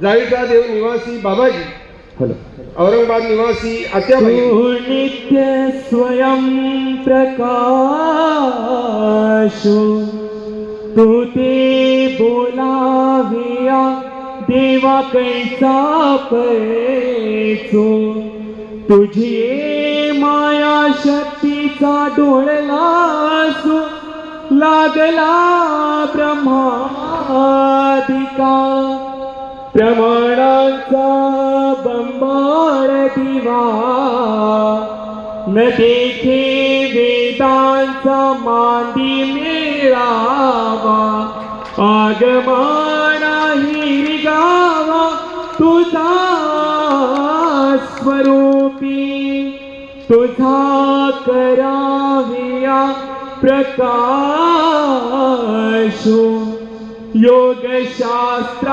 जाळीचा देव निवासी बाबाजी, औरंगाबाद निवासी आत्याबाई, नित्य स्वयं प्रकाश तू ते बोलाविया देवा कैसा पैचो तुझी माया शक्तीचा डोळलासो लागला ब्रह्मादिका प्रमाणांचा बंबाळ दिवा न देखे वेदांचा मांदी मेळावा आगमाना हिरगावा तुझा स्वरूपी तुझा कराविया प्रकाश योग शास्त्र